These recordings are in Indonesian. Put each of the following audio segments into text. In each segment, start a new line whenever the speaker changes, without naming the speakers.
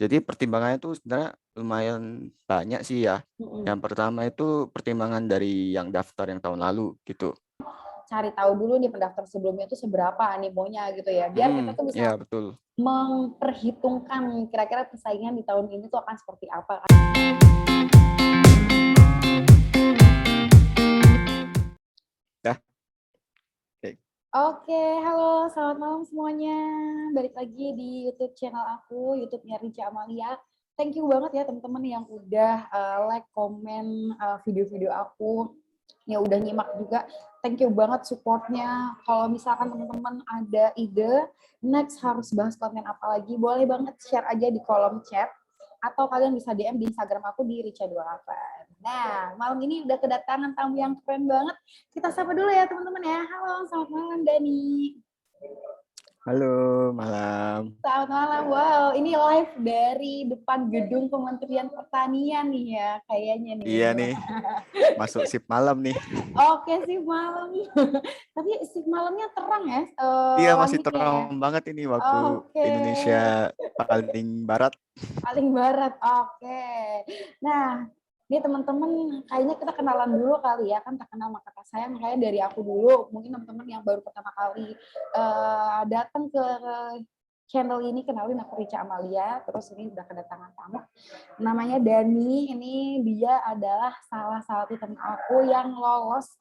Jadi pertimbangannya tuh sebenarnya lumayan banyak sih ya.
Mhm.
Yang pertama itu pertimbangan dari yang daftar yang tahun lalu gitu.
Cari tahu dulu nih pendaftar sebelumnya tuh seberapa animonya gitu ya, biar kita tuh bisa
Iya betul.
memperhitungkan kira-kira persaingan di tahun ini tuh akan seperti apa.
Dah, oke.
Oke, halo selamat malam semuanya. Balik lagi di YouTube channel aku, YouTube-nya Rica Amalia. Thank you banget ya teman-teman yang udah like, komen video-video aku, yang udah nyimak juga. Thank you banget support-nya. Kalau misalkan teman-teman ada ide, next harus bahas konten apa lagi, boleh banget share aja di kolom chat. Atau kalian bisa DM di Instagram aku di Rica28. Nah, malam ini udah kedatangan tamu yang keren banget. Kita sapa dulu ya teman-teman ya. Halo, selamat malam Dani.
Halo, malam.
Selamat malam. Wow, ini live dari depan gedung Kementerian Pertanian nih ya, kayaknya nih.
Iya nih, masuk shift malam nih.
Oke, sip malam. Tapi sip malamnya terang ya,
Iya, masih
langitnya
terang
ya.
banget ini waktu
Oke,
Indonesia paling barat.
paling barat. Oke. Nah, ini teman-teman kayaknya kita kenalan dulu kali ya, kan tak kenal maka tak sayang. Makanya dari aku dulu, mungkin teman-teman yang baru pertama kali datang ke channel ini, kenalin aku Rica Amalia. Terus ini udah kedatangan tamu namanya Dani. Ini dia adalah salah satu teman aku yang lolos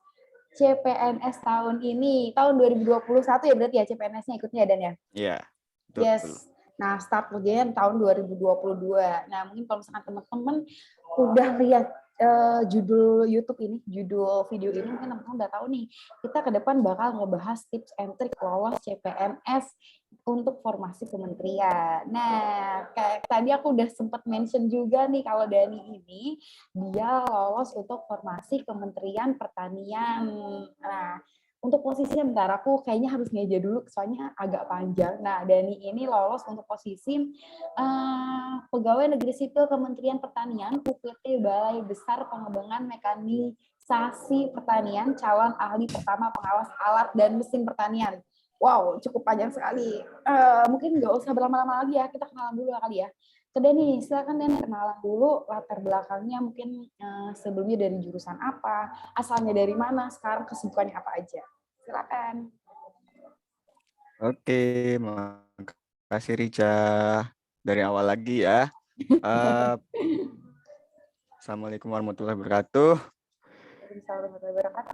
CPNS tahun ini, tahun 2021 ya berarti ya CPNS-nya ikutnya ya Dan ya?
Iya, betul.
Yes. Nah, start kerjanya tahun 2022. Nah, mungkin kalau misalkan teman-teman udah lihat judul YouTube ini, judul video ini, mungkin teman-teman udah tahu nih, kita ke depan bakal ngebahas tips and trick lolos CPNS untuk formasi kementerian. Nah, kayak tadi aku udah sempat mention juga nih kalau Dani ini dia lolos untuk formasi Kementerian Pertanian. Nah, untuk posisinya bentar, aku kayaknya harus ngeja dulu soalnya agak panjang. Nah, Dani ini lolos untuk posisi Pegawai Negeri Sipil Kementerian Pertanian, UPT Balai Besar Pengembangan Mekanisasi Pertanian, calon ahli pertama pengawas alat dan mesin pertanian. Wow, cukup panjang sekali. Mungkin nggak usah berlama-lama lagi ya, kita kenalan dulu kali ya. Ke Dani, silakan Dani kenalan dulu latar belakangnya, mungkin sebelumnya dari jurusan apa, asalnya dari mana, sekarang kesibukannya apa aja. Silakan.
Oke, makasih Rica. Dari awal lagi ya. Eh, Assalamualaikum warahmatullahi wabarakatuh.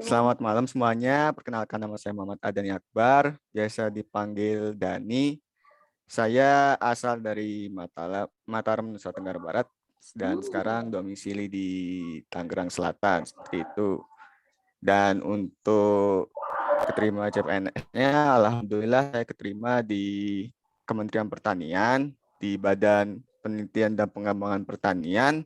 Selamat malam semuanya. Perkenalkan nama saya Muhammad Adani Akbar, biasa dipanggil Dani. Saya asal dari Mataram, Nusa Tenggara Barat, dan sekarang domisili di Tangerang Selatan, seperti itu. Dan untuk keterima CPNS-nya, alhamdulillah saya keterima di Kementerian Pertanian, di Badan Penelitian dan Pengembangan Pertanian,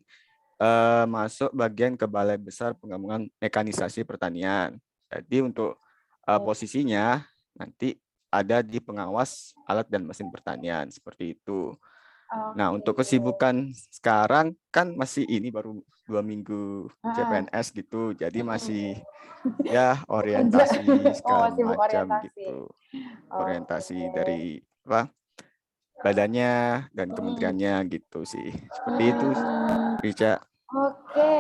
masuk bagian ke Balai Besar Pengembangan Mekanisasi Pertanian. Jadi untuk posisinya nanti ada di pengawas alat dan mesin pertanian, seperti itu. Nah, untuk kesibukan sekarang kan masih ini baru 2 minggu CPNS gitu, jadi masih ya orientasi
Oh,
segala
sibuk
macam
orientasi.
gitu. Orientasi
Oke.
dari apa badannya dan kementeriannya gitu sih. Seperti itu, Rica.
Oke.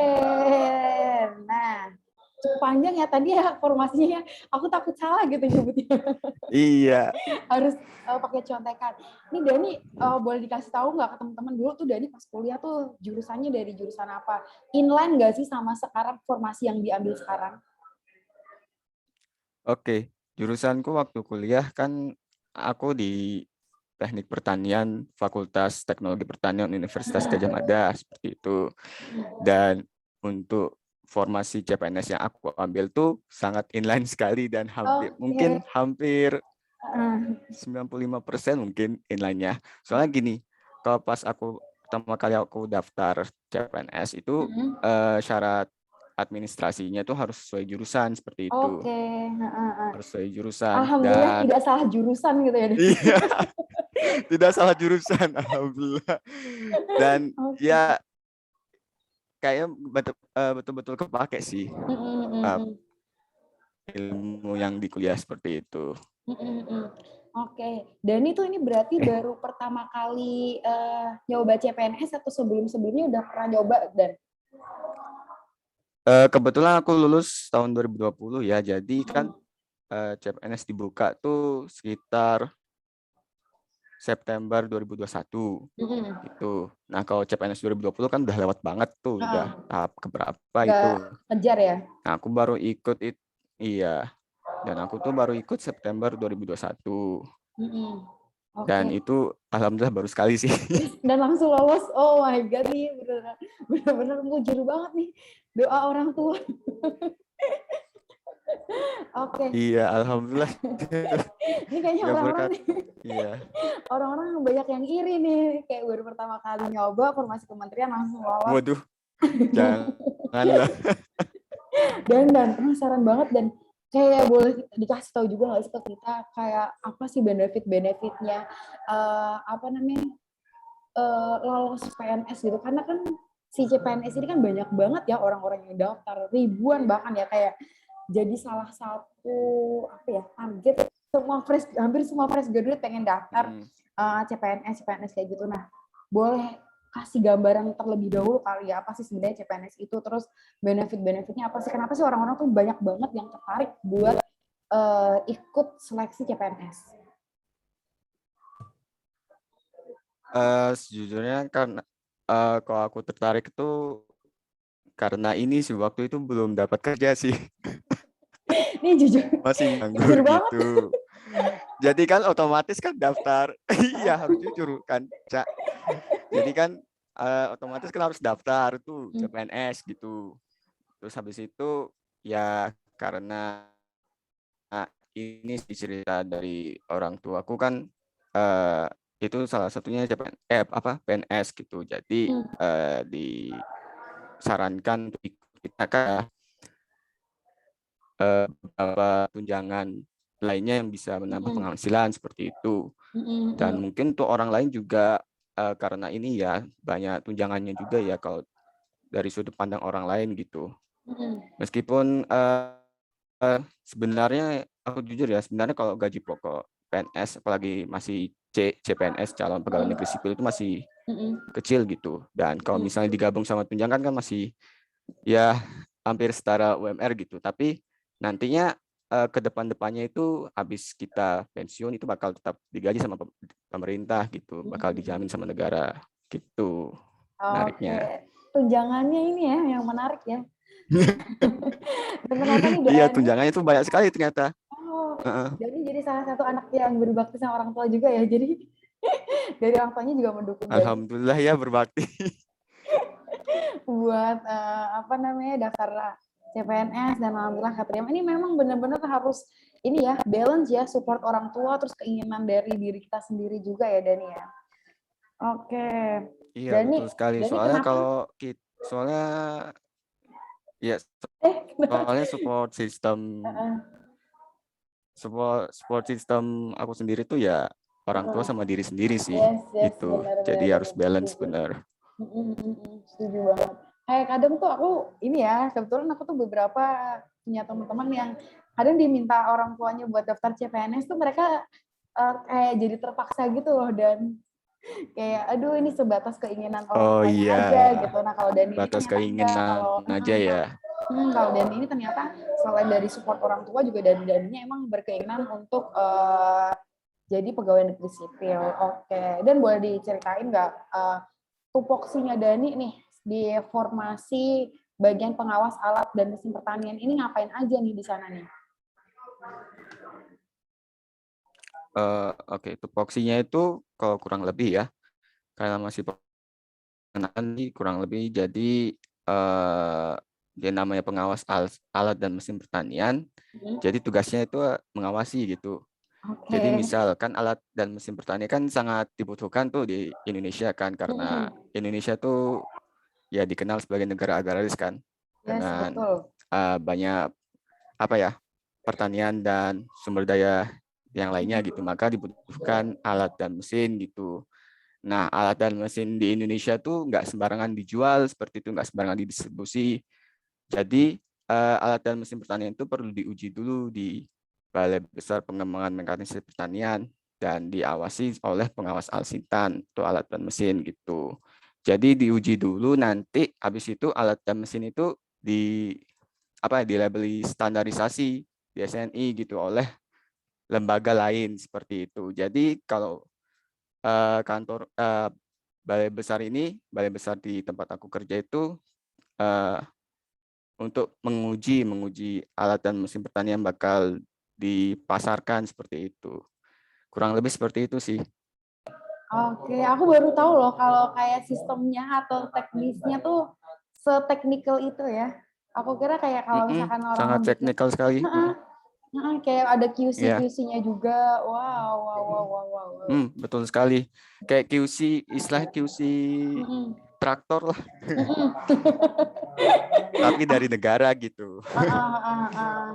Nah, cukup panjang ya tadi ya formasinya. Aku takut salah gitu nyebutnya.
Iya.
Harus pakai contekan. Ini Dani boleh dikasih tahu nggak ke teman-teman dulu tuh Dani pas kuliah tuh jurusannya dari jurusan apa? Inline nggak sih sama sekarang formasi yang diambil sekarang?
Oke, jurusanku waktu kuliah kan aku di Teknik Pertanian, Fakultas Teknologi Pertanian Universitas Gadjah Mada, seperti itu. Dan untuk formasi CPNS yang aku ambil tuh sangat inline sekali dan
Oke.
mungkin hampir 95% mungkin inline-nya. Soalnya gini, kalau pas aku pertama kali aku daftar CPNS itu syarat administrasinya tuh harus sesuai jurusan seperti itu.
Oke.
Harus sesuai jurusan
Alhamdulillah
dan
tidak salah jurusan gitu ya.
iya, tidak salah jurusan alhamdulillah. Dan
Oke.
ya kayaknya betul-betul kepake sih ilmu yang di kuliah seperti itu.
Oke, Dani tuh ini berarti baru pertama kali nyoba CPNS atau sebelum-sebelumnya udah pernah nyoba dan?
Kebetulan aku lulus tahun 2020 ya, jadi kan CPNS dibuka tuh sekitar September 2021
Mm-mm.
gitu. Nah, kalau CPNS 2020 kan udah lewat banget tuh, udah
Heeh.
tahap keberapa
Nggak
itu.
ngejar ya?
Nah, aku baru ikut iya, dan aku tuh baru ikut September 2021.
Mm-mm.
Dan
Oke.
itu alhamdulillah baru sekali sih.
Dan langsung lolos. Oh my god nih, bener-bener mujur banget nih doa orang tua. Oke,
Iya, alhamdulillah.
ini kayaknya
Ya
orang-orang
berkat.
nih,
Iya.
orang-orang banyak yang iri nih, kayak baru pertama kali nyoba formasi kementerian langsung lolos.
Waduh, janganlah.
Dan penasaran banget dan kayak boleh dikasih tahu juga nggak sih ke kita kayak apa sih benefit-benefitnya apa namanya lolos PNS gitu karena kan si CPNS ini kan banyak banget ya orang-orang yang daftar ribuan bahkan ya kayak jadi salah satu apa ya target hampir semua fresh graduate pengen daftar
Mm.
CPNS kayak gitu. Nah, boleh kasih gambaran terlebih dahulu kali ya apa sih sebenarnya CPNS itu terus benefit-benefitnya apa sih kenapa sih orang-orang tuh banyak banget yang tertarik buat ikut seleksi CPNS.
Sejujurnya karena kalau aku tertarik itu karena ini sih waktu itu belum dapat kerja sih.
Ini jujur
Masih nganggur
jujur banget.
gitu. Jadi kan otomatis kan daftar. Iya, harus jujur kan, Cak. Jadi kan otomatis kan harus daftar tuh CPNS gitu. Terus habis itu ya karena ini sih cerita dari orang tuaku kan eh, itu salah satunya PNS gitu. Jadi disarankan untuk ikut kita kan beberapa tunjangan lainnya yang bisa menambah penghasilan seperti itu. Dan mungkin untuk orang lain juga karena ini ya banyak tunjangannya juga ya kalau dari sudut pandang orang lain gitu. Meskipun sebenarnya aku jujur ya sebenarnya kalau gaji pokok PNS apalagi masih CPNS calon pegawai negeri sipil itu masih kecil gitu. Dan kalau misalnya digabung sama tunjangan kan masih ya hampir setara UMR gitu. Tapi nantinya ke depan-depannya itu habis kita pensiun itu bakal tetap digaji sama pemerintah gitu, bakal dijamin sama negara gitu.
Oke,
Menariknya.
tunjangannya ini ya yang menarik ya. Dan ternyata nih
Iya,
Dani,
tunjangannya itu banyak sekali ternyata.
oh,
Heeh.
Dani jadi salah satu anak yang berbakti sama orang tua juga ya. Jadi dari orang tuanya juga mendukung Dani
Alhamdulillah ya berbakti.
buat apa namanya daftar CPNS dan alhamdulillah keterima. Ini memang benar-benar harus ini ya balance ya support orang tua terus keinginan dari diri kita sendiri juga ya Dani ya. Oke,
Iya,
Dani,
betul sekali.
Dani
Soalnya
kenapa?
kalau kita soalnya ya
Kenapa?
soalnya support system aku sendiri tuh ya orang tua sama diri sendiri sih
Yes, yes,
gitu.
benar,
Jadi
benar,
harus
benar,
balance
setuju.
benar.
Setuju banget. Kayak kadang tuh aku ini ya, kebetulan aku tuh beberapa punya teman-teman yang kadang diminta orang tuanya buat daftar CPNS tuh mereka kayak jadi terpaksa gitu loh dan kayak aduh ini sebatas keinginan orang
Oh
tuanya
iya,
aja gitu. Nah kalau Dani ini
batas
ternyata enggak
keinginan
kalau
aja ya.
kalau Dani ini ternyata selain dari support orang tua juga dari Daninya emang berkeinginan untuk jadi pegawai negeri sipil. Oke, dan boleh diceritain nggak tupoksinya Dani nih di formasi bagian pengawas alat dan mesin pertanian ini ngapain aja nih di sana nih?
Oke, tupoksinya itu kalau kurang lebih ya, karena masih perkenalan nih kurang lebih. Jadi dia namanya pengawas alat dan mesin pertanian. Jadi tugasnya itu mengawasi gitu.
Oke.
Jadi misalkan alat dan mesin pertanian kan sangat dibutuhkan tuh di Indonesia kan karena Indonesia tuh ya dikenal sebagai negara agraris kan
Yes,
dengan
betul.
banyak apa ya pertanian dan sumber daya yang lainnya gitu maka dibutuhkan alat dan mesin gitu. Nah alat dan mesin di Indonesia tuh nggak sembarangan dijual seperti itu nggak sembarangan didistribusi. Jadi alat dan mesin pertanian itu perlu diuji dulu di Balai Besar Pengembangan Mekanisasi Pertanian. dan diawasi oleh pengawas Alsintan atau alat dan mesin gitu. Jadi diuji dulu, nanti habis itu alat dan mesin itu dilabeli standarisasi di SNI gitu oleh lembaga lain seperti itu. Jadi kalau kantor balai besar di tempat aku kerja itu eh, untuk menguji alat dan mesin pertanian bakal dipasarkan seperti itu. Kurang lebih seperti itu sih.
Oke, aku baru tahu loh kalau kayak sistemnya atau teknisnya tuh seteknikal itu ya. Aku kira kayak kalau misalkan
Sangat
orang bikin,
teknikal sekali.
heeh, heeh, kayak ada
Iya,
QC-QC-nya juga. Wow, wow, wow, wow, wow. Wow.
betul sekali. Kayak QC, istilah QC
Mm-mm.
traktor lah,
Mm-mm.
tapi dari negara gitu.
Heeh, heeh, heeh.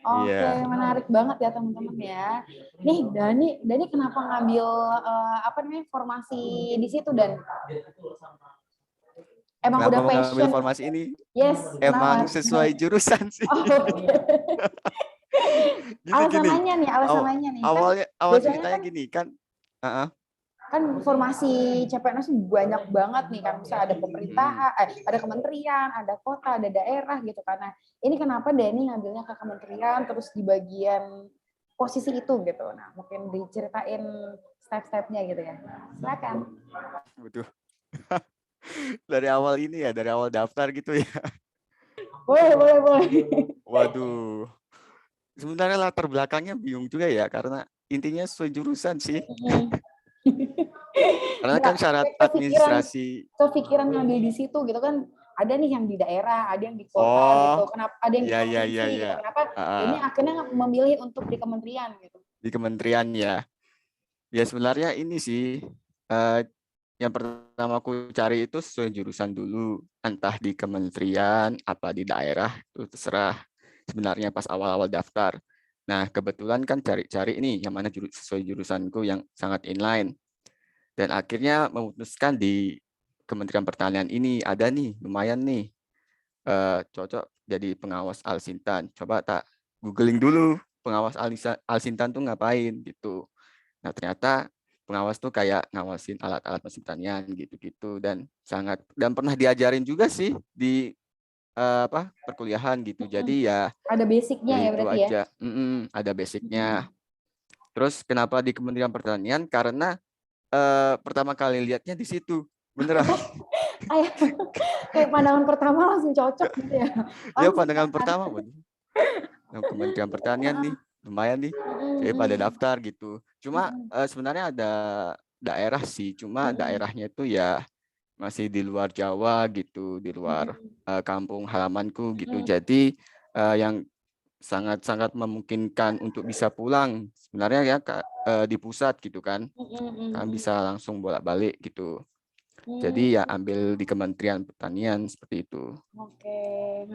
Oke,
Iya.
menarik banget ya teman-teman ya. Nih Dani kenapa ngambil apa namanya formasi di situ dan emang
Kenapa
udah
mengambil
passion?
formasi ini?
Yes,
Emang
kenapa?
sesuai jurusan sih.
Oh, oke.
Gini.
Alasan
Aw-
lainnya nih kan
awal
biasanya
ceritanya
kan
gini kan. uh-uh.
formasi CPNS banyak banget nih kan, misalnya ada
Mm,
pemerintahan, ada kementerian, ada kota, ada daerah gitu karena ini kenapa Dani ngambilnya ke kementerian terus di bagian posisi itu gitu. Nah mungkin diceritain step-stepnya gitu ya, silakan.
Betul. Dari awal daftar gitu ya.
Boleh.
Waduh. Sebenarnya latar belakangnya bingung juga ya, karena intinya sesuai jurusan sih. Karena
Nggak,
kan syarat
kayak
administrasi.
kepikiran ngambil di situ gitu kan, ada nih yang di daerah, ada yang di kota gitu,
Oh,
kenapa ada yang di
ya,
provinsi
ya.
gitu, kenapa
Uh,
ini akhirnya memilih untuk di kementerian gitu.
di kementerian ya. Ya sebenarnya ini sih, eh, yang pertama aku cari itu sesuai jurusan dulu. Entah di kementerian, apa di daerah, itu terserah. Sebenarnya pas awal-awal daftar. Nah, kebetulan kan cari-cari ini yang mana sesuai jurusanku yang sangat inline. Dan akhirnya memutuskan di Kementerian Pertanian ini ada nih, lumayan nih, cocok jadi pengawas Alsintan. Coba tak googling dulu pengawas Alsintan tuh ngapain gitu. Nah, ternyata pengawas tuh kayak ngawasin alat-alat mesin pertanian gitu-gitu, dan pernah diajarin juga sih di perkuliahan gitu. Jadi
Ada basicnya
ya
ya
itu
berarti ya.
aja. Ada basicnya. Terus kenapa di Kementerian Pertanian? Karena pertama kali lihatnya di situ. Beneran.
Kayak kayak pandangan pertama langsung cocok gitu ya,
Ya
langsung
pandangan
kan.
pertama, waduh, yang Kementerian Pertanian nih, lumayan nih. Jadi pada daftar gitu. Cuma sebenarnya ada daerah sih, cuma daerahnya itu ya masih di luar Jawa gitu, di luar kampung halamanku gitu. Jadi yang sangat-sangat memungkinkan untuk bisa pulang sebenarnya ya di pusat gitu kan. Kan bisa langsung bolak-balik gitu. Jadi ya ambil di Kementerian Pertanian seperti itu.
Oke.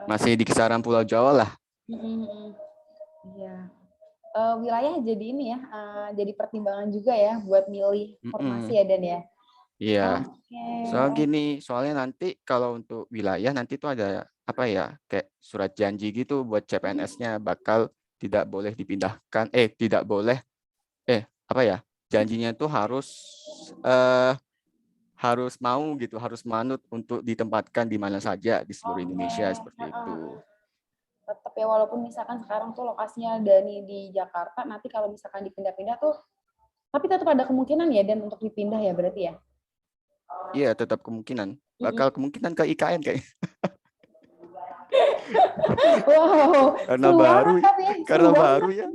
Masih di kisaran Pulau Jawa lah.
Iya. Wilayah jadi ini ya, jadi pertimbangan juga ya buat milih formasi
Mm-mm.
ya Dan ya.
Iya.
Oke.
Soalnya nanti kalau untuk wilayah nanti tuh ada apa ya, kayak surat janji gitu buat CPNS-nya bakal tidak boleh dipindahkan, tidak boleh, apa ya, janjinya tuh eh, harus mau gitu, harus manut untuk ditempatkan di mana saja di seluruh
Oke.
Indonesia seperti itu.
Tetap ya walaupun misalkan sekarang tuh lokasinya Dani di Jakarta, nanti kalau misalkan dipindah-pindah tuh, tapi tetap ada kemungkinan ya Dan untuk dipindah ya berarti ya.
Iya, tetap bakal kemungkinan ke IKN kayak
Wow,
karena
seru
baru,
banget tapi seru banget.
ya.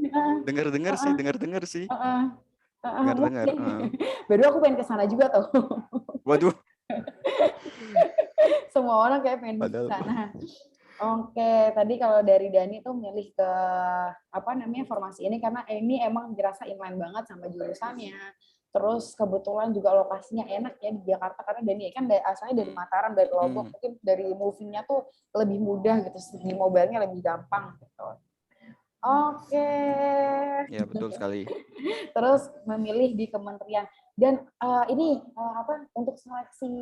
Dengar-dengar sih, dengar-dengar sih, dengar-dengar.
Mungkin. Baru aku pengen ke sana juga tuh.
Waduh,
Semua orang kayak pengen ke
padahal
sana. Oke, tadi kalau dari Dani tuh milih ke apa namanya formasi ini karena ini emang dirasa inline banget sama jurusannya. Terus kebetulan juga lokasinya enak ya di Jakarta karena Dani kan asalnya dari Mataram, dari Lombok, mungkin dari movingnya tuh lebih mudah gitu, segi mobilnya lebih gampang gitu. Oke.
ya betul sekali.
Terus memilih di kementerian dan ini apa untuk seleksi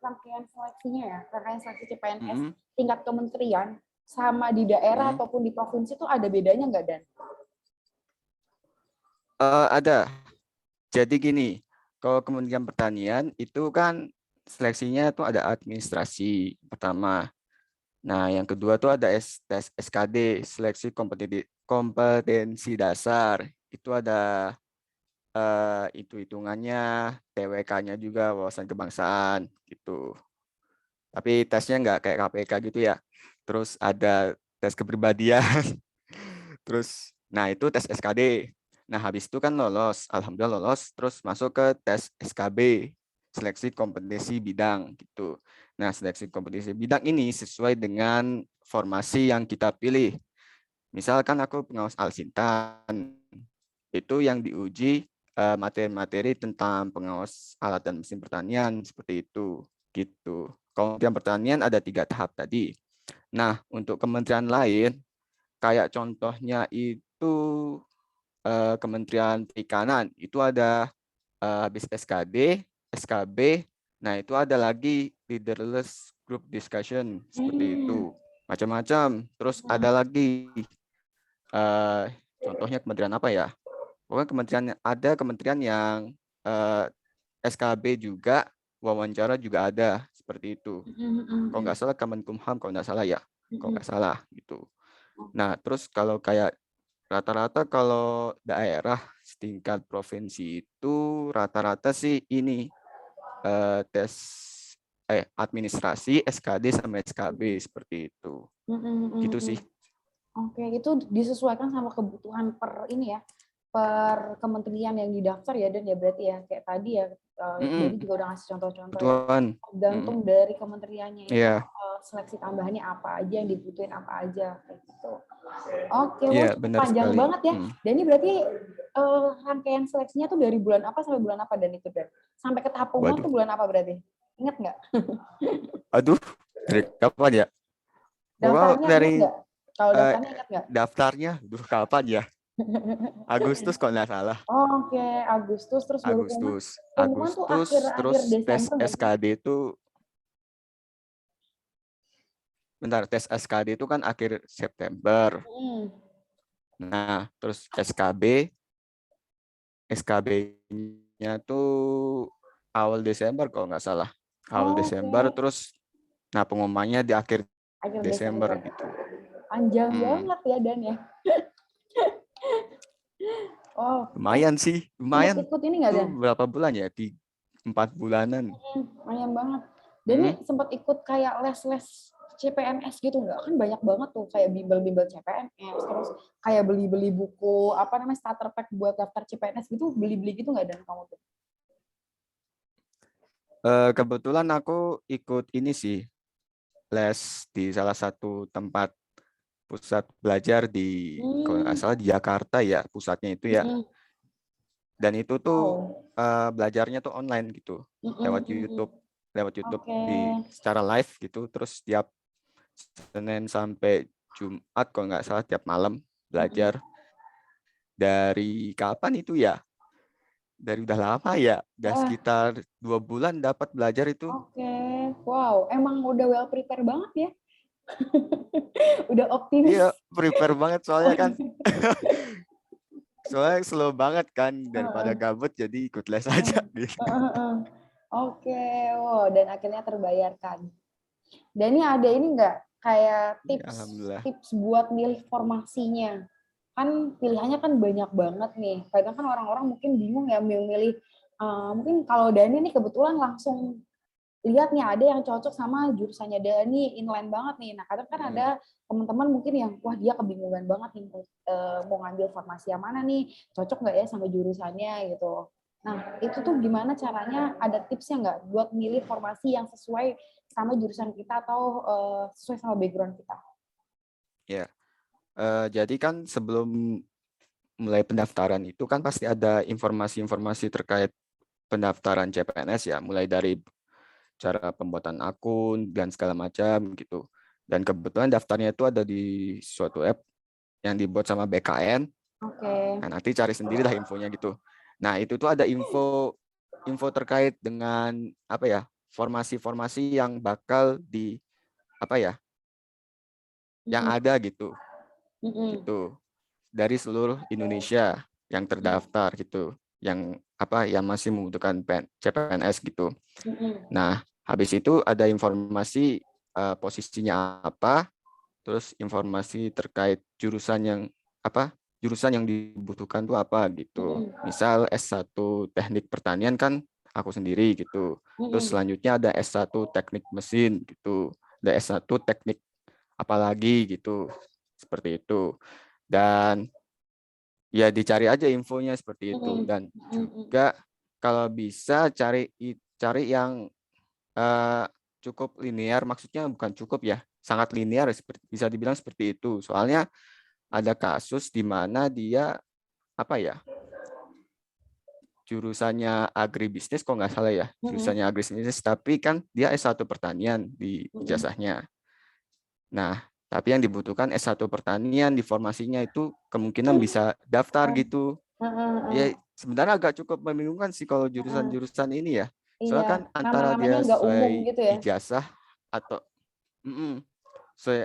rangkaian seleksinya ya, rangkaian seleksi CPNS
Mm-mm.
tingkat kementerian sama di daerah
Mm.
ataupun di provinsi itu ada bedanya nggak Dan?
Ada. Jadi gini, kalau Kementerian Pertanian itu kan seleksinya tuh ada administrasi pertama. Nah, yang kedua tuh ada tes SKD, seleksi kompetensi dasar. Itu ada hitungannya, TWK-nya juga, wawasan kebangsaan gitu. Tapi tesnya nggak kayak KPK gitu ya. Terus ada tes kepribadian. Terus, nah itu tes SKD. Nah, habis itu kan lolos, alhamdulillah lolos, terus masuk ke tes SKB, seleksi kompetensi bidang gitu. Nah, seleksi kompetensi bidang ini sesuai dengan formasi yang kita pilih. Misalkan aku pengawas Alsintan, itu yang diuji materi-materi tentang pengawas alat dan mesin pertanian seperti itu, gitu. Kementerian Pertanian ada 3 tahap tadi. Nah, untuk kementerian lain, kayak contohnya itu Kementerian Perikanan, itu ada habis SKD, SKB, nah itu ada lagi leaderless group discussion seperti itu, macam-macam. Terus ada lagi contohnya kementerian apa ya? Pokoknya kementerian yang SKB juga, wawancara juga ada seperti itu. Kalau nggak salah Kemenkumham, kalau nggak salah ya, kalau nggak salah gitu. Nah, terus kalau kayak rata-rata kalau daerah setingkat provinsi itu rata-rata sih ini tes administrasi, SKD sama SKB seperti itu. Gitu sih.
Oke, itu disesuaikan sama kebutuhan per ini ya, per kementerian yang didaftar ya, dan ya berarti ya kayak tadi ya, Dani juga udah ngasih contoh-contoh ya.
Kebutuhan.
Tergantung dari kementeriannya itu
Iya,
seleksi tambahannya apa aja, yang dibutuhin apa aja kayak gitu. Oke, wah
iya
cukup
benar
panjang
sekali.
banget ya. Dan ini berarti rangkaian seleksinya tuh dari bulan apa sampai bulan apa, dan itu Dan? Sampai ke tahap pengumuman
Waduh,
tuh bulan apa berarti? Ingat nggak?
aduh, dari kapan ya? Pokoknya
Daftarnya ingat
dari
nggak? Kalau
eh,
daftarnya ingat nggak?
daftarnya, kapan ya? Agustus kalau nggak salah.
Oke, Agustus terus baru pengumuman.
Agustus.
Pengumuman tuh
Agustus,
akhir-akhir
terus tes
Desember nggak sih?
SKD itu, bentar, tes SKD itu kan akhir September. Nah, terus SKB-nya tuh awal Desember kalau nggak salah. Awal
Oke,
Desember, terus nah pengumumannya di akhir
akhir
Desember
Desember.
gitu.
Panjang
Hmm,
banget ya Dan ya. Oh, terus
lumayan sih,
sempet
lumayan.
ikut ini nggak
Tuh
Dan?
berapa bulan ya? 4 bulanan.
Lumayan banget. Dani
Hmm.
sempat ikut kayak les-les CPNS gitu nggak? Kan banyak banget tuh kayak bimbel-bimbel CPNS, terus kayak beli-beli buku apa namanya starter pack buat daftar CPNS gitu, beli-beli gitu nggak Dan kamu tuh?
Kebetulan aku ikut ini sih, les di salah satu tempat pusat belajar di, kalau nggak
Hmm.
salah di Jakarta ya, pusatnya itu ya. Dan itu tuh
Wow.
belajarnya tuh online gitu, lewat YouTube,
Oke.
di secara live gitu. Terus tiap Senin sampai Jumat kalau nggak salah tiap malam belajar. Dari kapan itu ya? Dari udah lama ya, udah
Wah,
sekitar 2 bulan dapat belajar itu.
oke. Wow, emang udah well prepare banget ya. Udah optimis.
Iya, prepare banget soalnya kan. Soalnya slow banget kan, daripada
Heeh,
gabut jadi ikut les
heeh,
aja gitu.
heeh, heeh. Oke, wow, dan akhirnya terbayarkan. Dan ini ada ini enggak kayak
Ya,
tips
alhamdulillah.
tips buat milih formasinya? Kan pilihannya kan banyak banget nih. Kadang kan orang-orang mungkin bingung ya milih-milih. Mungkin kalau Dani nih kebetulan langsung lihat nih ada yang cocok sama jurusannya Dani, inline banget nih. Nah, kadang kan ada teman-teman mungkin yang wah dia kebingungan banget nih mau ngambil formasi yang mana nih, cocok nggak ya sama jurusannya gitu. Nah, itu tuh gimana caranya, ada tipsnya nggak buat milih formasi yang sesuai sama jurusan kita atau sesuai sama background kita?
Ya, jadi kan sebelum mulai pendaftaran itu kan pasti ada informasi-informasi terkait pendaftaran CPNS ya, mulai dari cara pembuatan akun dan segala macam gitu. Dan kebetulan daftarnya itu ada di suatu app yang dibuat sama BKN.
Oke.
Nah, nanti cari sendirilah infonya gitu. Nah, itu tuh ada info terkait dengan apa ya? Formasi-formasi yang bakal di apa ya? Yang ada gitu. Gitu. Dari seluruh Indonesia yang terdaftar gitu. yang masih membutuhkan CPNS gitu.
Mm-mm.
Nah, habis itu ada informasi posisinya apa, terus informasi terkait jurusan yang dibutuhkan tuh apa gitu.
Mm-mm.
Misal S1 Teknik Pertanian kan aku sendiri gitu. Terus
Mm-mm.
selanjutnya ada S1 Teknik Mesin gitu. Ada S1 Teknik apalagi gitu. Seperti itu. Dan ya dicari aja infonya seperti itu.
Mm-mm.
Dan
Mm-mm.
juga kalau bisa cari yang eh, cukup linear, maksudnya bukan cukup ya, sangat linear bisa dibilang seperti itu. Soalnya ada kasus di mana dia jurusannya agribisnis kok nggak salah ya,
Mm-mm.
jurusannya agribisnis, tapi kan dia S1 pertanian di
Mm-mm.
ijazahnya. Nah, tapi yang dibutuhkan S1 pertanian di formasinya itu kemungkinan bisa daftar gitu. Ya
Mm-mm.
sebenarnya agak cukup membingungkan sih kalau
Mm-mm.
jurusan-jurusan ini ya.
Iya,
Soalnya kan antara
nama-namanya
dia
nggak umum
sesuai
gitu ya.
ijazah atau mm-mm, sesuai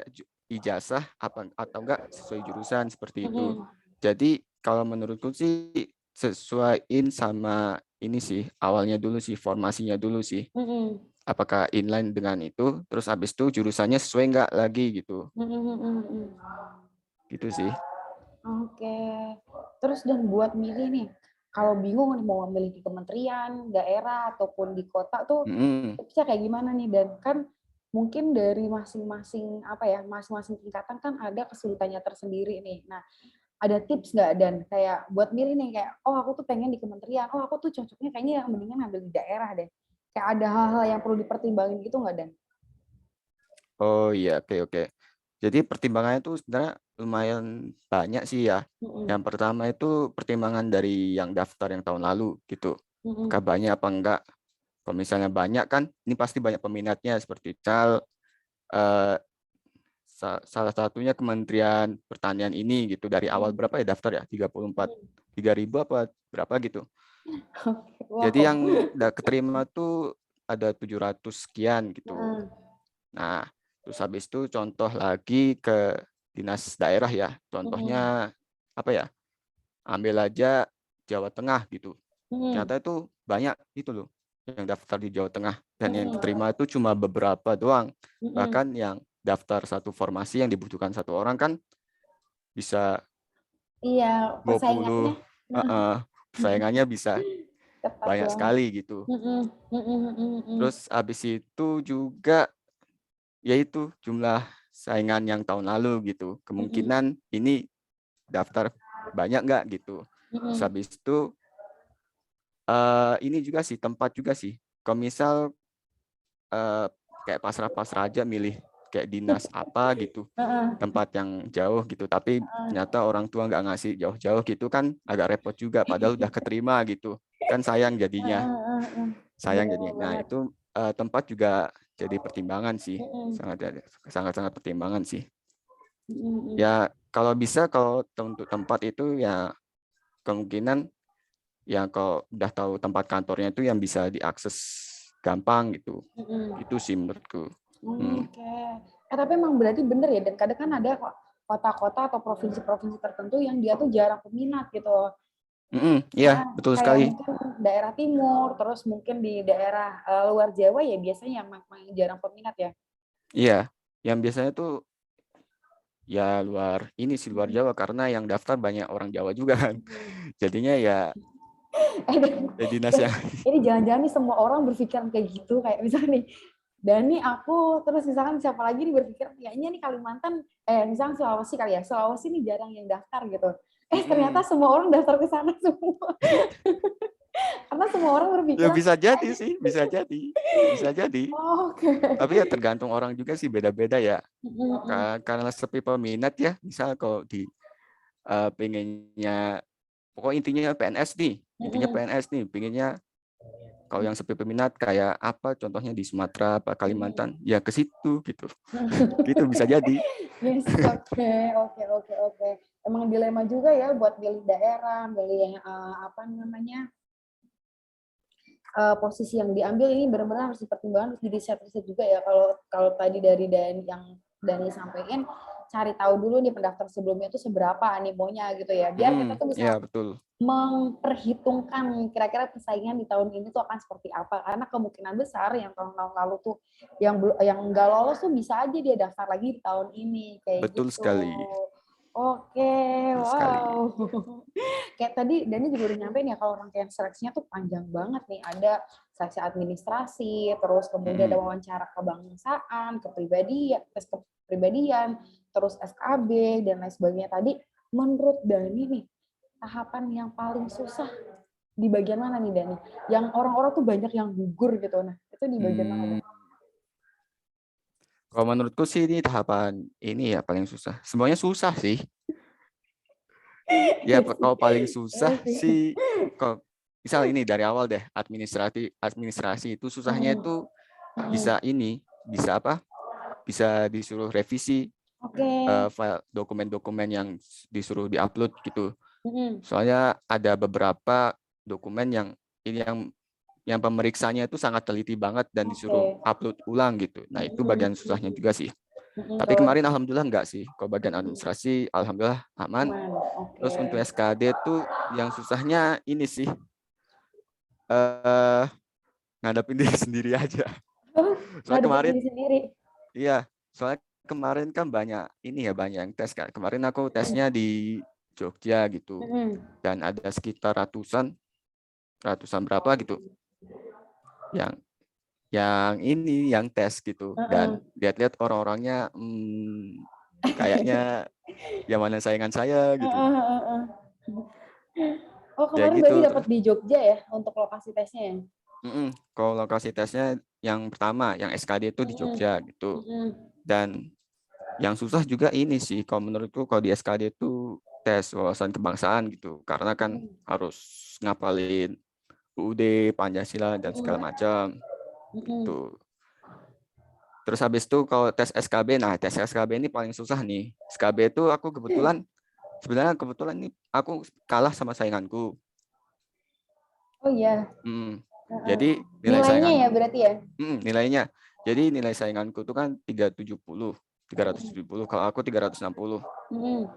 ijazah atau enggak sesuai jurusan seperti itu.
Mm-mm.
Jadi kalau menurutku sih sesuaiin sama ini sih awalnya dulu sih formasinya dulu sih.
Mm-mm.
Apakah inline dengan itu, terus habis itu jurusannya sesuai enggak lagi gitu.
Mm-mm. Mm-mm.
Gitu sih.
Oke. Terus dan buat milih nih, kalau bingung nih mau memilih di kementerian, daerah ataupun di kota tuh
Mm-mm.
tipsnya kayak gimana nih? Dan kan mungkin dari masing-masing masing-masing tingkatan kan ada kesulitannya tersendiri nih. Nah, ada tips nggak dan kayak buat milih nih kayak oh aku tuh pengen di kementerian, oh aku tuh cocoknya kayaknya yang mendingan ngambil di daerah deh. Kayak ada hal-hal yang perlu dipertimbangin gitu nggak Dan?
Oh iya, oke oke. Jadi pertimbangannya itu sebenarnya lumayan banyak sih ya.
Mm-mm.
Yang pertama itu pertimbangan dari yang daftar yang tahun lalu gitu. Apakah
Mm-mm.
banyak apa enggak? Kalau misalnya banyak kan, ini pasti banyak peminatnya seperti misal eh, salah satunya Kementerian Pertanian ini gitu. Dari awal
Mm-mm.
berapa ya daftar ya? 34, 3.000 apa berapa gitu. Jadi
Wow.
yang udah keterima tuh ada 700 sekian gitu.
Mm-mm.
Nah, terus habis itu contoh lagi ke dinas daerah ya.
Mm-mm.
Contohnya apa ya? Ambil aja Jawa Tengah gitu.
Mm-mm.
Ternyata itu banyak itu loh yang daftar di Jawa Tengah dan yang
Mm-mm.
keterima itu cuma beberapa doang.
Mm-mm.
Bahkan yang daftar satu formasi yang dibutuhkan satu orang kan bisa
Iya,
20,
persaingannya
persaingannya bisa
ketat
banyak
banget.
sekali gitu.
Mm-mm. Mm-mm. Mm-mm.
Terus habis itu juga yaitu jumlah saingan yang tahun lalu gitu.
Mm-mm.
Kemungkinan ini daftar banyak nggak gitu. Terus
Mm-mm.
habis itu ini juga sih tempat juga sih. Kalau misal eh, kayak pasrah-pasrah aja milih kayak dinas apa gitu,
Mm-mm.
tempat yang jauh gitu. Tapi ternyata orang tua nggak ngasih jauh-jauh gitu kan agak repot juga. Padahal udah keterima gitu. Kan sayang jadinya.
Mm-mm.
Sayang
Benar
jadinya. Nah
banget.
itu tempat juga jadi pertimbangan sih.
Mm-mm.
Sangat-sangat pertimbangan sih.
Mm-mm.
Ya kalau bisa kalau untuk tempat itu ya kemungkinan ya kalau udah tahu tempat kantornya itu yang bisa diakses gampang gitu.
Mm-mm.
Itu sih menurutku. Hmm.
Oke. Tapi emang berarti bener ya, dan kadang kan ada kok kota-kota atau provinsi-provinsi tertentu yang dia tuh jarang peminat gitu.
Iya,
Nah,
betul
kayak
sekali.
mungkin daerah timur, terus mungkin di daerah luar Jawa ya biasanya memang jarang peminat ya.
Iya, yang biasanya tuh ya luar Jawa karena yang daftar banyak orang Jawa juga kan. Jadinya ya dinas
Dan
yang
ini jangan-jangan nih semua orang berpikiran kayak gitu, kayak misalnya nih, Dani aku, terus misalkan siapa lagi nih berpikir, kayaknya nih Kalimantan, misalnya Sulawesi kali ya, Sulawesi nih jarang yang daftar gitu. Ternyata semua orang daftar ke sana semua. Karena semua orang
ya
berpikiran,
bisa jadi sih, bisa jadi. Bisa jadi.
oh, oke.
Tapi ya tergantung orang juga sih beda-beda ya.
Mm-mm.
Karena sepi peminat ya, misal kalau di pengennya pokok intinya PNS nih, intinya
Mm-mm.
PNS nih, pengennya kalau yang sepi peminat kayak apa contohnya di Sumatera apa Kalimantan, ya ke situ gitu. Gitu bisa jadi.
Yes, oke, oke, oke, oke. Emang dilema juga ya buat milih daerah, milih apa namanya posisi yang diambil ini benar-benar harus dipertimbangkan, harus di riset juga ya. Kalau kalau tadi dari yang Dani sampaikan, cari tahu dulu nih pendaftar sebelumnya tuh seberapa animonya gitu ya. Biar kita tuh bisa
Iya, betul.
memperhitungkan kira-kira persaingan di tahun ini tuh akan seperti apa, karena kemungkinan besar yang tahun-tahun lalu tuh yang nggak lolos tuh bisa aja dia daftar lagi di tahun ini kayak
Betul
gitu.
sekali.
Oke,
Betul sekali.
wow. Kayak tadi Dani juga udah nyampein ya kalau rangkaian seleksinya tuh panjang banget nih. Ada seleksi administrasi, terus kemudian ada wawancara kebangsaan, kepribadian, tes kepribadian, terus SKB dan lain sebagainya. Tadi menurut Dani nih, tahapan yang paling susah di bagian mana nih Dani? Yang orang-orang tuh banyak yang gugur gitu. Nah, itu di bagian mana
Hmm,
Dani?
Kalau menurutku sih ini tahapan ini ya paling susah. Semuanya susah sih. Ya,
Iya sih.
kalau paling
Iya
susah
sih.
sih, kalau misal ini dari awal deh, administrasi itu susahnya itu bisa ini, bisa apa? Bisa disuruh revisi
Oke.
file dokumen-dokumen yang disuruh diupload gitu.
Mm-mm.
Soalnya ada beberapa dokumen yang ini yang pemeriksanya itu sangat teliti banget dan disuruh
Oke.
upload ulang gitu. Nah, itu bagian susahnya juga sih. Tapi
Kalau
kemarin alhamdulillah enggak sih. Kalau bagian administrasi alhamdulillah aman.
aman. Oke.
Terus untuk SKD tuh yang susahnya ini sih eh ngadepin diri sendiri aja.
Oh,
Soalnya
ngadepin
kemarin
diri sendiri.
iya, soalnya kemarin kan banyak ini ya banyak yang tes kan. Kemarin aku tesnya di Jogja gitu.
Mm-mm.
Dan ada sekitar ratusan berapa gitu yang yang tes gitu. Dan
Uh-uh.
lihat-lihat orang-orangnya kayaknya yang mana saingan saya gitu.
Uh-uh, uh-uh. Oh,
Ya
kemarin berarti
gitu.
dapat di Jogja ya untuk lokasi tesnya ya?
Kalau lokasi tesnya yang pertama, yang SKD itu di
Mm-mm.
Jogja gitu.
Mm-mm.
Dan yang susah juga ini sih, kalau menurutku kalau di SKD itu tes wawasan kebangsaan gitu. Karena kan harus ngapalin UUD, Pancasila, dan segala
Mm-mm.
macam
Mm-mm.
gitu. Terus habis itu kalau tes SKB, nah tes SKB ini paling susah nih. SKB itu aku sebenarnya kebetulan ini aku kalah sama sainganku.
Oh iya.
Hmm,
Uh-uh.
Jadi nilai
Nilainya ya
sainganku,
berarti ya?
nilainya. Jadi nilai sainganku itu kan 370. Kalau aku 360.
Mm-mm.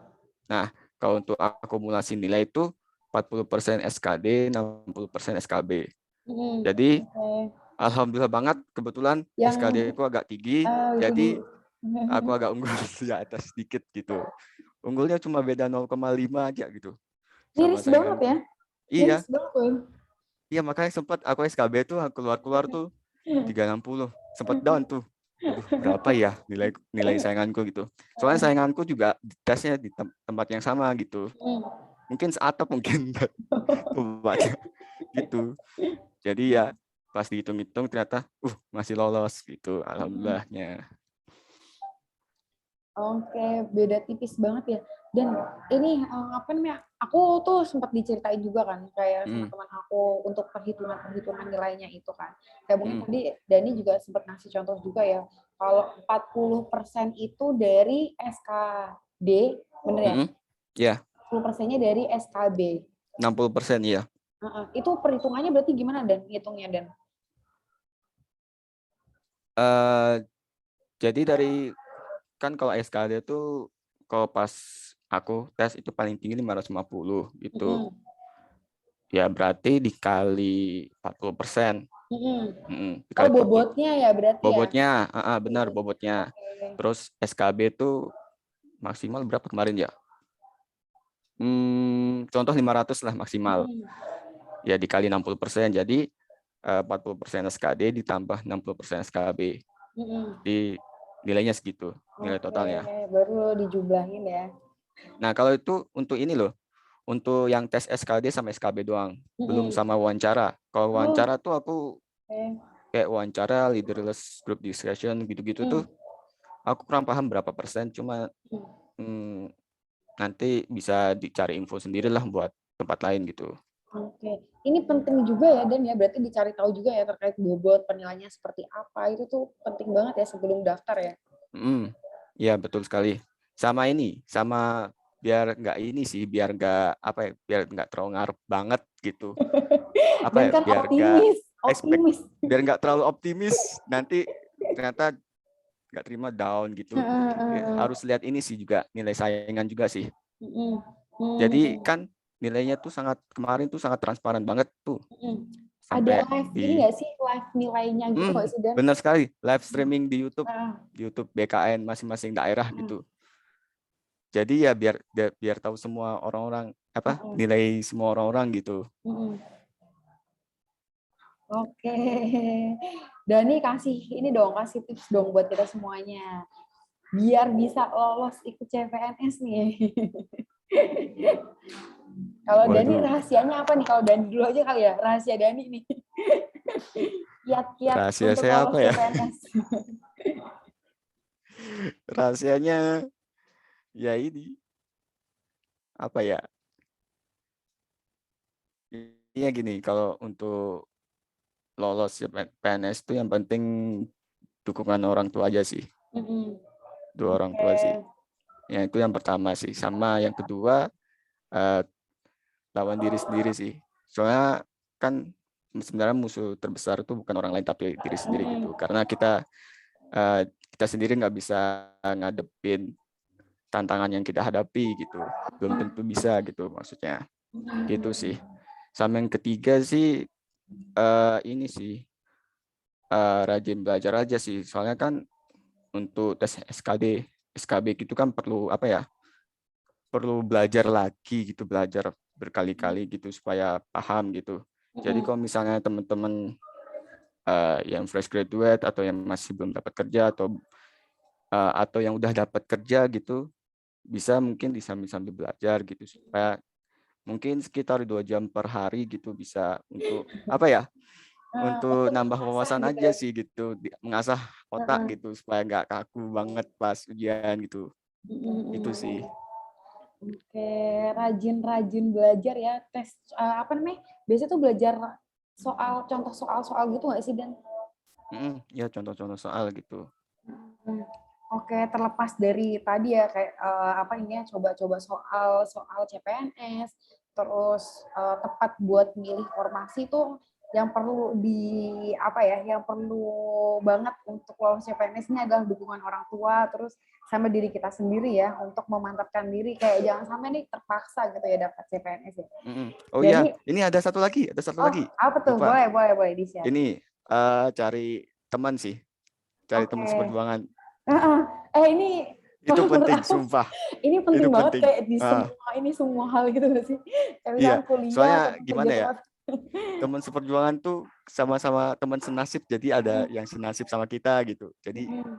Nah, kalau untuk akumulasi nilai itu 40% SKD, 60% SKB.
Mm-mm.
Jadi
Oke.
alhamdulillah banget kebetulan
Yang
SKD aku agak tinggi,
itu di
jadi aku agak unggul di atas sedikit gitu. Unggulnya cuma beda 0,5 aja gitu sama
miris banget ya.
sainganku.
Miris
Iya,
banget loh.
iya makanya sempat aku SKB tuh keluar-keluar tuh 360. Sempat down tuh. Aduh, berapa ya nilai nilai sainganku gitu. Soalnya sainganku juga tesnya di tempat yang sama gitu.
Mm.
Mungkin seatap mungkin tempatnya gitu. Jadi ya pas dihitung-hitung ternyata masih lolos gitu. Alhamdulillahnya.
Oke, beda tipis banget ya. Dan ini apa namanya? Aku tuh sempat diceritain juga kan, kayak sama
Mm,
teman aku untuk perhitungan nilainya itu kan. Kayak mungkin
mm,
tadi Dani juga sempat ngasih contoh juga ya. Kalau 40% itu dari SKD, bener ya?
mm, ya,
10%-nya dari SKB.
60% ya.
Itu perhitungannya berarti gimana Dan? Hitungnya Dan?
Eh jadi kan kalau SKD itu kalau pas aku tes itu paling tinggi 550 gitu.
Mm-mm.
Ya berarti dikali 40%.
Mm-mm. Oh,
Dikali 40
bobotnya ya berarti ya?
bobotnya, benar
Oke.
bobotnya.
Oke.
Terus SKB itu maksimal berapa kemarin ya? Contoh 500 lah maksimal.
Mm-mm.
Ya dikali 60%. Jadi 40% SKD ditambah 60% SKB.
Mm-mm.
Di nilainya segitu, nilai
Oke,
totalnya.
baru dijumlahin ya.
Nah, kalau itu untuk ini loh, untuk yang tes SKD sama SKB doang, belum
Mm-mm.
sama wawancara. Kalau
Oh,
wawancara tuh aku
oke.
kayak wawancara, leaderless group discussion gitu-gitu tuh,
Mm.
aku kurang paham berapa persen, cuma
Mm.
hmm, nanti bisa dicari info sendiri lah buat tempat lain gitu.
Oke, ini penting juga ya Dan ya, berarti dicari tahu juga ya terkait bobot penilaiannya seperti apa, itu tuh penting banget ya sebelum daftar ya.
Ya betul sekali. Sama biar nggak ini sih, biar nggak terlalu ngarep banget gitu.
Dan kan
Biar nggak
optimis,
expect,
optimis.
biar nggak terlalu optimis nanti ternyata nggak terima down gitu. Ya,
Heeh.
harus lihat ini sih juga nilai saingan juga sih.
Mm-mm.
Jadi
Mm-mm.
kan nilainya tuh kemarin tuh sangat transparan banget tuh
Mm-mm. Ada
sampai
live ini
di
nggak sih, live nilainya gitu nggak sih Dan?
benar sekali live streaming
Heeh.
di YouTube BKN masing-masing daerah
Heeh.
gitu. Jadi ya biar tahu semua orang-orang apa
Heeh.
nilai semua orang-orang gitu.
Mm-mm. Oke, Dani kasih ini dong, kasih tips dong buat kita semuanya, biar bisa lolos ikut CPNS nih. Kalau Dani
Waduh,
rahasianya apa nih? Kalau Dani dulu aja kali ya, rahasia Dani nih. Kiat-kiat
rahasia
untuk
saya
lolos
apa ya?
CPNS.
Rahasianya ya ini apa ya? Iya gini, kalau untuk lolos PNS itu yang penting dukungan orang tua aja sih.
Mm-mm.
Dua orang
Oke.
tua sih. Ya itu yang pertama sih. Sama yang kedua eh, lawan diri sendiri sih. Soalnya kan sebenarnya musuh terbesar itu bukan orang lain tapi diri sendiri
Mm-mm.
gitu. Karena eh, kita sendiri nggak bisa ngadepin tantangan yang kita hadapi gitu. Belum tentu bisa gitu maksudnya. Gitu sih. Sama yang ketiga sih ini sih rajin belajar aja sih. Soalnya kan untuk tes SKB gitu kan perlu apa ya? Perlu belajar lagi gitu, belajar berkali-kali gitu supaya paham gitu. Jadi
Mm-mm.
kalau misalnya teman-teman yang fresh graduate atau yang masih belum dapat kerja atau yang udah dapat kerja gitu, bisa mungkin disambil-sambil belajar gitu supaya mungkin sekitar 2 jam per hari gitu bisa untuk apa ya? Untuk
Untuk
nambah
mengasah
wawasan
gitu
aja
ya.
sih gitu, mengasah otak
Mm-mm.
gitu supaya nggak kaku banget pas ujian gitu. Itu sih.
Mm-mm. Oke, rajin-rajin belajar ya. Tes apa namanya? Biasanya tuh belajar soal contoh soal-soal gitu nggak sih Dan?
Ya contoh-contoh soal gitu.
Hmm. Oke, terlepas dari tadi ya kayak apa ini ya coba-coba soal CPNS, terus tepat buat milih formasi tuh yang perlu di apa ya, yang perlu banget untuk lolos CPNS ini adalah dukungan orang tua, terus sama diri kita sendiri ya untuk memantapkan diri kayak jangan sampai nih terpaksa gitu ya dapat CPNS ya.
Oh iya,
Jadi,
ini ada satu
oh
lagi.
apa tuh?
Lupa.
Boleh, boleh, boleh di-share.
Ini cari teman sih, cari teman
Oke.
seperjuangan.
Heeh. Ini
Itu
kalau menurut
penting,
aku
sumpah.
ini
Itu
penting banget
penting.
kayak di
Ah,
semua hal gitu nggak sih? Kayak
iya,
misalkan kuliah
soalnya
atau kerja
gimana ya?
tempat.
Teman seperjuangan tuh sama-sama teman senasib, jadi ada
Mm,
yang senasib sama kita gitu. Jadi
mm,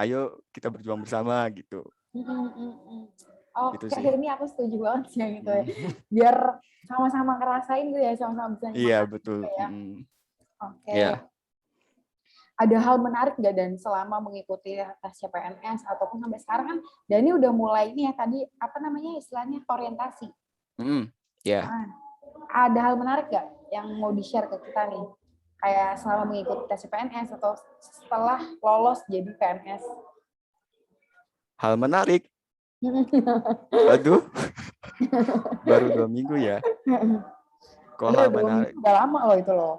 ayo kita berjuang bersama gitu.
mm.
Itu
Oke,
sih.
ini aku setuju banget sih yang itu ya.
Mm.
Biar sama-sama ngerasain gitu ya, sama-sama bisa
Iya,
nyemangatin
betul.
juga ya. Oke.
Iya.
Ada hal menarik nggak Dan selama mengikuti tes CPNS ataupun sampai sekarang kan Dani udah mulai ini ya tadi apa namanya istilahnya orientasi.
Ya.
Ah, ada hal menarik nggak yang mau di-share ke kita nih? Kayak selama mengikuti tes CPNS atau setelah lolos jadi PNS?
Hal menarik. Aduh, baru 2 minggu ya. Kok
Udah
hal
2 minggu,
menarik?
udah lama loh itu loh.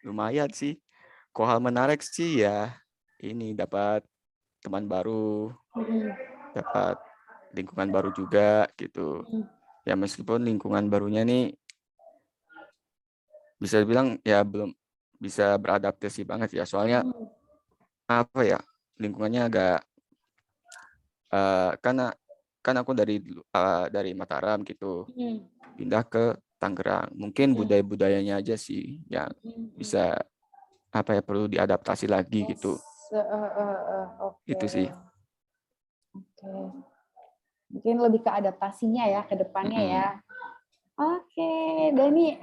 Lumayan sih. Kok hal menarik sih ya ini dapat teman baru, dapat lingkungan baru juga gitu. Ya meskipun lingkungan barunya nih bisa bilang ya belum bisa beradaptasi banget ya. Soalnya apa ya? Lingkungannya agak karena kan aku dari Mataram gitu, pindah ke Tangerang. Mungkin budaya-budayanya aja sih yang bisa apa ya perlu diadaptasi lagi gitu.
Oke,
Itu sih.
oke. Mungkin lebih ke adaptasinya ya ke depannya ya.
Mm-mm.
Oke, Dani,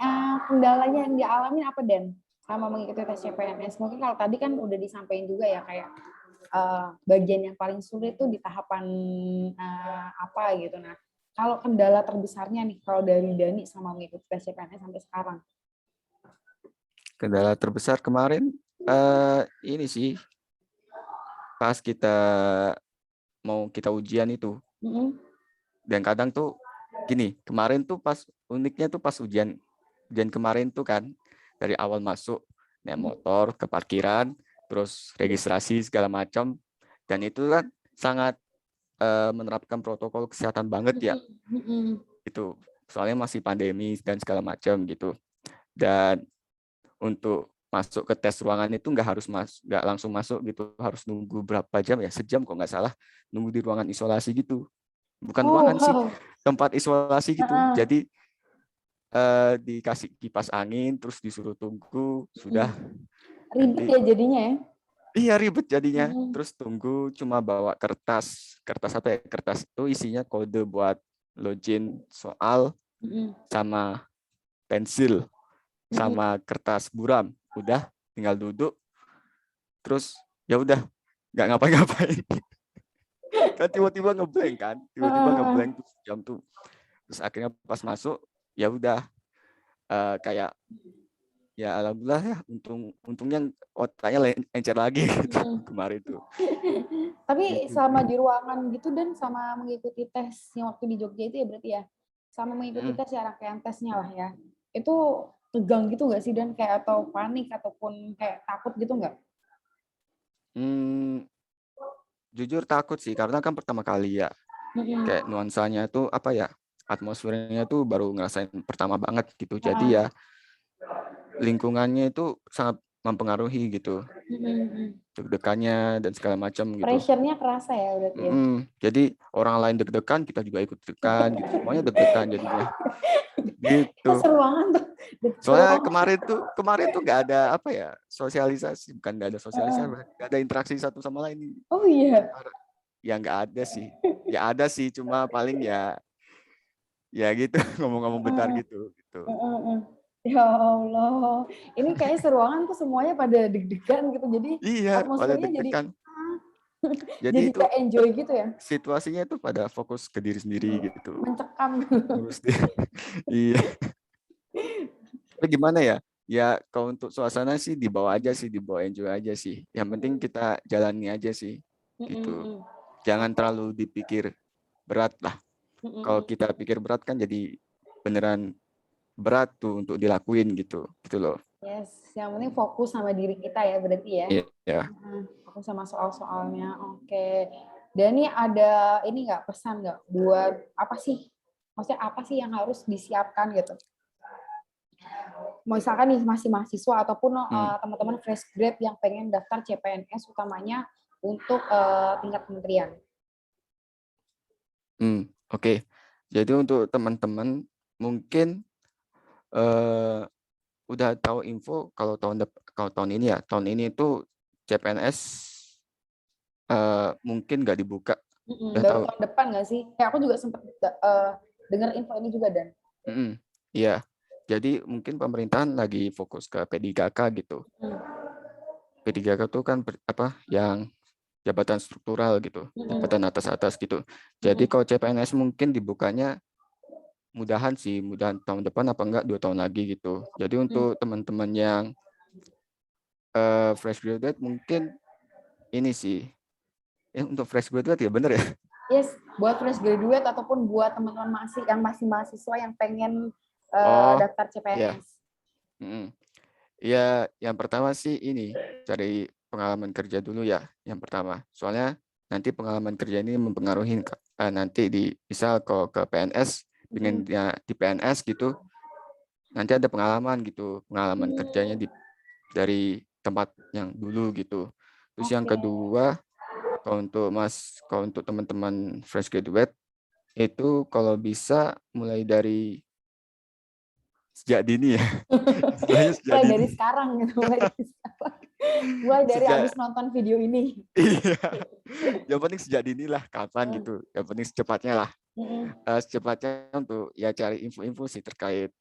kendalanya yang dialami apa Dan sama mengikuti tes CPNS? Mungkin kalau tadi kan udah disampaikan juga ya kayak bagian yang paling sulit tuh di tahapan apa gitu. Nah, kalau kendala terbesarnya nih kalau dari Dani sama mengikuti tes CPNS sampai sekarang.
Kendala terbesar kemarin ini sih pas kita ujian itu. Dan kadang tuh gini, kemarin tuh uniknya tuh pas ujian kemarin tuh kan dari awal masuk naik motor ke parkiran, terus registrasi segala macam. dan itu kan sangat menerapkan protokol kesehatan banget ya. Itu soalnya masih pandemi dan segala macam gitu. Dan untuk masuk ke tes ruangan itu nggak langsung masuk gitu, harus nunggu berapa jam ya, sejam kok nggak salah, nunggu di ruangan isolasi gitu, bukan
Oh,
ruangan sih,
wow.
tempat isolasi gitu.
Heeh.
Jadi dikasih kipas angin, terus disuruh tunggu, sudah
Ribet
nanti
ya jadinya ya.
iya ribet jadinya.
Mm-mm.
Terus tunggu cuma bawa kertas apa ya? Kertas itu isinya kode buat login soal
Mm-mm.
sama pensil
Mm-mm.
sama kertas buram. Udah tinggal duduk terus ya udah nggak ngapa-ngapain. Kan tiba-tiba ngeblank kan? Tiba-tiba
Heeh.
ngeblank tuh jam tuh. Terus akhirnya pas masuk ya udah kayak ya alhamdulillah ya untungnya otaknya encer lagi gitu
Mm-mm.
kemarin tuh.
Tapi
Gitu.
sama di ruangan gitu dan sama mengikuti tes yang waktu di Jogja itu ya berarti ya. Sama mengikuti
Mm.
tes ya rangkaian tesnya lah ya. Itu tegang gitu nggak sih dan kayak atau panik ataupun kayak takut gitu nggak?
Hmm, jujur takut sih karena kan pertama kali ya,
Mm-mm.
kayak nuansanya tuh apa ya, atmosfernya tuh baru ngerasain pertama banget gitu, jadi
Ah.
ya lingkungannya itu sangat mempengaruhi gitu,
Mm-mm.
deg-degannya dan segala macam gitu.
Pressure-nya kerasa ya berarti ya.
Jadi orang lain deg-degan kita juga ikut deg-degan gitu, semuanya deg-degan jadinya gitu.
Itu seruangan tuh.
Soalnya
Seruangan.
kemarin tuh nggak ada apa ya, sosialisasi, bukan nggak ada sosialisasi, nggak ada interaksi satu sama lain.
Oh iya.
Ya nggak ada sih, ya ada sih cuma paling ya gitu ngomong-ngomong bentar gitu.
Heeh. Ya Allah, ini kayak seruangan tuh semuanya pada deg-degan gitu, jadi
Iya pada
atmosfernya jadi
deg-degan, jadi
jadi
itu
kayak enjoy gitu ya,
situasinya itu pada fokus ke diri sendiri gitu,
mencekam.
ngurus diri. Iya, tapi gimana ya, ya kalau untuk suasana sih dibawa aja sih, dibawa enjoy aja sih, yang penting kita jalani aja sih gitu, jangan terlalu dipikir berat lah. Kalau kita pikir berat kan jadi beneran berat tuh untuk dilakuin gitu loh.
Yes, yang penting fokus sama diri kita ya berarti ya.
Iya ya.
Fokus sama soal-soalnya. Oke. Dan ini ada ini nggak pesan nggak buat apa sih? Maksudnya apa sih yang harus disiapkan gitu? Misalkan nih masih mahasiswa ataupun
Hmm.
teman-teman fresh grade yang pengen daftar CPNS utamanya untuk tingkat kementerian.
Oke. Jadi untuk teman-teman mungkin eh, udah tahu info kalau kalau tahun ini ya, tahun ini itu CPNS mungkin nggak dibuka. Udah
Baru
tahu.
tahun depan nggak sih? Kayak aku juga sempat dengar info ini juga dan.
Iya. Jadi mungkin pemerintahan lagi fokus ke P3K gitu. P3K itu kan apa yang jabatan struktural gitu, jabatan atas-atas gitu. Jadi kalau CPNS mungkin dibukanya mudahan tahun depan apa enggak 2 tahun lagi gitu. Jadi untuk teman-teman yang fresh graduate mungkin ini sih, untuk fresh graduate ya bener ya.
Yes, buat fresh graduate ataupun buat teman-teman masih mahasiswa yang pengen
Oh
daftar
ya,
CPNS.
ya yang pertama sih ini cari pengalaman kerja dulu ya, yang pertama. Soalnya nanti pengalaman kerja ini mempengaruhi nanti misal kalau ke PNS, pengennya di PNS gitu, nanti ada pengalaman gitu, pengalaman kerjanya dari tempat yang dulu gitu. Terus yang
Oke.
kedua, kalau untuk teman-teman fresh graduate itu kalau bisa mulai dari sejak dini ya. Istilahnya sejak
Mulai
dini.
dari sekarang gitu, mulai dari
Sejak
abis nonton video ini.
iya. Yang penting sejak dini lah, kapan gitu. Yang penting secepatnya lah. Secepatnya untuk ya cari info-info sih terkait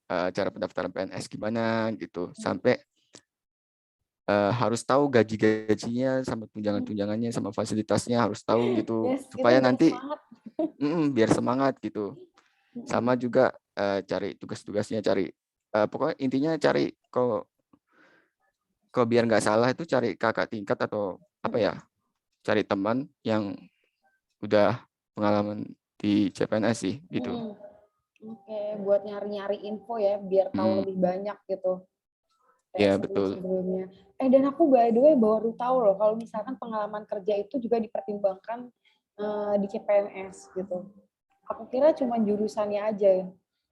cara pendaftaran PNS gimana gitu. Sampai harus tahu gaji-gajinya sama tunjangan-tunjangannya sama fasilitasnya harus tahu gitu
Yes, itu
supaya
biar
nanti
semangat.
biar semangat gitu. Sama juga cari tugas-tugasnya, cari pokoknya intinya cari kok biar nggak salah itu cari kakak tingkat atau apa ya, cari teman yang udah pengalaman di CPNS sih gitu.
Oke, buat nyari-nyari info ya, biar tahu
Mm,
lebih banyak gitu. kayak
Iya, betul.
sebelum-sebelumnya. Dan aku by the way baru tahu loh kalau misalkan pengalaman kerja itu juga dipertimbangkan di CPNS gitu. Aku kira cuma jurusannya aja.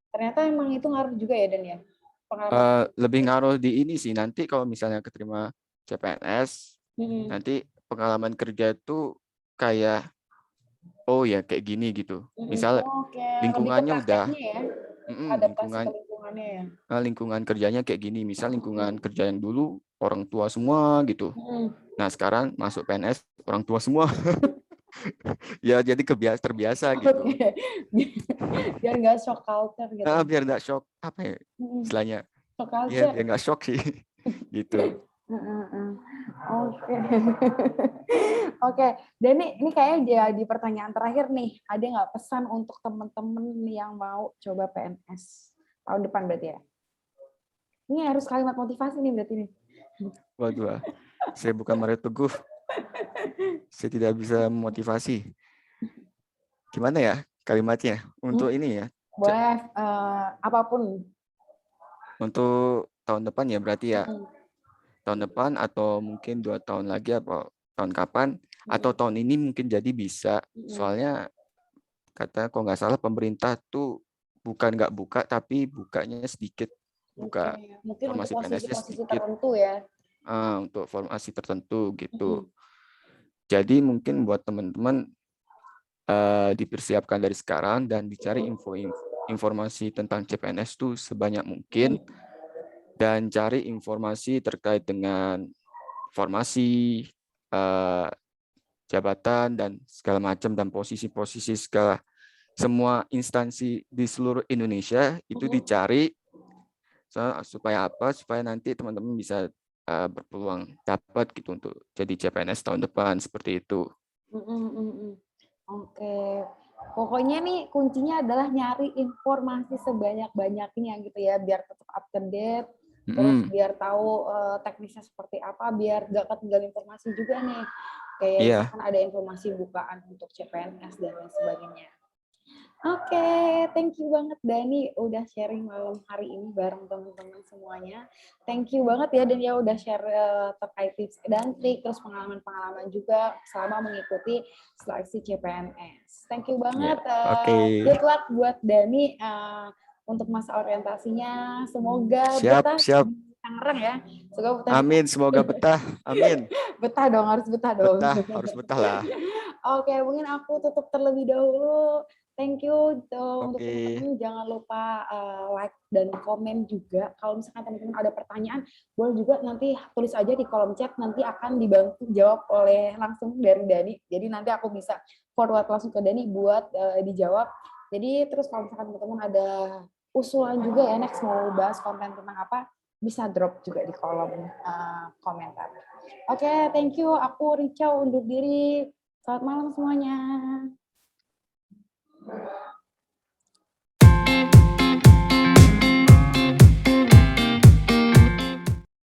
Ternyata emang itu ngaruh juga ya Dan ya? Pengalaman kerja.
Lebih ngaruh di ini sih, nanti kalau misalnya keterima CPNS,
Mm-mm.
nanti pengalaman kerja itu kayak, oh ya kayak gini gitu.
Mm-mm.
Misal
Oke, lebih ke
lingkungannya udah,
prakteknya ya, adaptasi ke
lingkungan
lingkungannya ya.
lingkungan kerjanya kayak gini. Misal lingkungan kerja yang dulu orang tua semua gitu.
Mm-mm.
Nah sekarang masuk PNS orang tua semua. Ya jadi terbiasa gitu.
Oke, biar nggak shock culture gitu.
Biar nggak shock, apa ya
Mm-mm.
istilahnya?
Shock
Ya
culture.
biar nggak shock sih. Gitu.
Heeh. Oke. Oke, dan ini kayaknya jadi pertanyaan terakhir nih. Ada nggak pesan untuk teman-teman yang mau coba PNS tahun depan berarti ya? Ini harus kalimat motivasi nih berarti nih.
Waduh, saya bukan Mario Teguh, saya tidak bisa memotivasi. Gimana ya kalimatnya? Untuk ini ya,
Boleh apapun.
untuk tahun depan ya berarti ya.
Mm-mm.
Tahun depan atau mungkin 2 tahun lagi apa tahun kapan atau
Mm-mm.
tahun ini mungkin jadi bisa.
Mm-mm.
Soalnya kata kalau nggak salah pemerintah tuh bukan nggak buka tapi bukanya sedikit,
Oke,
buka
mungkin untuk
formasi PNS-nya
posisi-posisi
sedikit
tertentu ya.
untuk formasi tertentu gitu.
Mm-mm.
Jadi mungkin buat teman-teman dipersiapkan dari sekarang dan dicari informasi tentang CPNS tuh sebanyak mungkin
Mm-mm.
dan cari informasi terkait dengan formasi, eh, jabatan dan segala macam dan posisi-posisi segala semua instansi di seluruh Indonesia itu
Mm-mm.
dicari supaya apa? Supaya nanti teman-teman bisa berpeluang dapat gitu untuk jadi CPNS tahun depan seperti itu.
Mm-mm. Mm-mm. Oke, pokoknya nih kuncinya adalah nyari informasi sebanyak-banyaknya gitu ya, biar tetap up to date, terus
Mm-mm.
biar tahu teknisnya seperti apa, biar gak ketinggalan informasi juga nih. Kayak
Iya,
misalkan ada informasi bukaan untuk CPNS dan lain sebagainya. Oke, thank you banget Dani udah sharing malam hari ini bareng teman-teman semuanya. Thank you banget ya Dan ya udah share terkait tips dan trik terus pengalaman-pengalaman juga selama mengikuti seleksi CPNS. Thank you
iya.
banget.
Oke.
Good luck buat Dani untuk masa orientasinya. Semoga
Siap,
betah
siap.
di Tangerang ya. Semoga betah di
Amin, semoga betah. Amin.
betah dong, harus betah dong.
Betah, harus betah lah.
Oke, mungkin aku tutup terlebih dahulu. Thank you untuk
Oke.
teman-teman. Jangan lupa like dan komen juga. Kalau misalkan teman-teman ada pertanyaan, boleh juga nanti tulis aja di kolom chat. Nanti akan dibantu jawab oleh langsung dari Dani. Jadi nanti aku bisa forward langsung ke Dani buat dijawab. Jadi terus kalau misalkan teman-teman ada usulan juga ya next mau bahas konten tentang apa, bisa drop juga di kolom komentar. Oke, thank you. Aku Rica undur diri. Selamat malam semuanya.